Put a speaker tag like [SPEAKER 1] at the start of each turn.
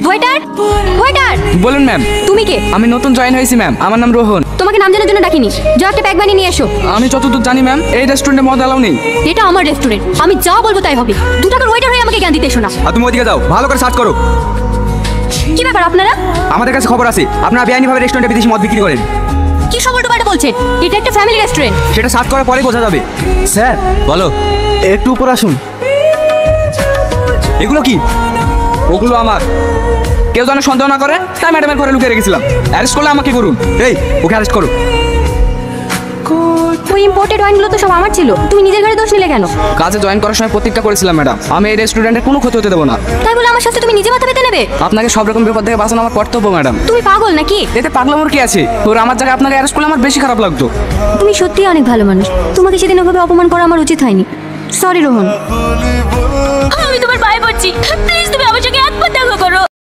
[SPEAKER 1] Waiter, waiter.
[SPEAKER 2] বলুন ma'am.
[SPEAKER 1] তুমি কে?
[SPEAKER 2] আমি নতুন জয়েন হয়েছি ম্যাম, আমার নাম রোহন।
[SPEAKER 1] তোমাকে নাম জানার জন্য ডাকিনি, যাও একটা প্যাক বানিয়ে নিয়ে এসো।
[SPEAKER 2] আমি যতদূর জানি ম্যাম এই রেস্টুরেন্টে মদ অ্যালাউ নেই।
[SPEAKER 1] এটা আমার রেস্টুরেন্ট, আমি যা বলবো তাই হবে। 2 টাকার ওয়েটার হয়ে আমাকে জ্ঞান দিতে এসো না।
[SPEAKER 3] আর তুমি ওদিকে যাও, ভালো করে সার্চ করো।
[SPEAKER 1] কি ব্যাপার আপনারা?
[SPEAKER 3] আমাদের কাছে খবর আছে আপনারা বেআইনিভাবে রেস্টুরেন্টে বিদেশি মদ বিক্রি করেন।
[SPEAKER 1] কি সব উল্টোপাল্টা বলছেন? এটা একটা ফ্যামিলি রেস্টুরেন্ট।
[SPEAKER 3] সেটা সার্চ করার পরে বোঝা যাবে।
[SPEAKER 4] স্যার
[SPEAKER 3] বলো,
[SPEAKER 4] একটু উপর আসুন।
[SPEAKER 3] এগুলো কি?
[SPEAKER 2] ওগুলো আমার। কেউ যেন সন্দেহ না করে তাই ম্যাডামের ঘরে লুকিয়ে রেখেছিলাম। অ্যারেস্ট করলে আমাকে করুন।
[SPEAKER 3] এই ওকে অ্যারেস্ট করো।
[SPEAKER 1] ওই ইম্পোর্টেড ওয়াইনগুলো তো সব আমার ছিল, তুমি নিজের ঘরে দোষ নিলে কেন?
[SPEAKER 2] কাজে জয়েন করার সময় প্রতিজ্ঞা করেছিলাম ম্যাডাম, আমি এই রেস্টুরেন্টের কোনো ক্ষতি হতে দেবো না।
[SPEAKER 1] তাই বলে আমার সাথে তুমি নিজে মাথা পেতে নেবে?
[SPEAKER 2] আপনাকে সব রকম বিপদ থেকে বাঁচানো আমার কর্তব্য ম্যাডাম।
[SPEAKER 1] তুমি পাগল নাকি?
[SPEAKER 2] এতে পাগলামোর কি আছে? ওর আমার জায়গায় আপনাকে অ্যারেস্ট করলে আমার বেশি খারাপ লাগতো।
[SPEAKER 1] তুমি সত্যিই অনেক ভালো মানুষ, তোমাকে সেদিন ওভাবে অপমান করা আমার উচিত হয়নি। সরি রোহন। আমি তোমার পায়ে পড়ছি, প্লিজ তুমি আমার সঙ্গে একবার দেখা করো।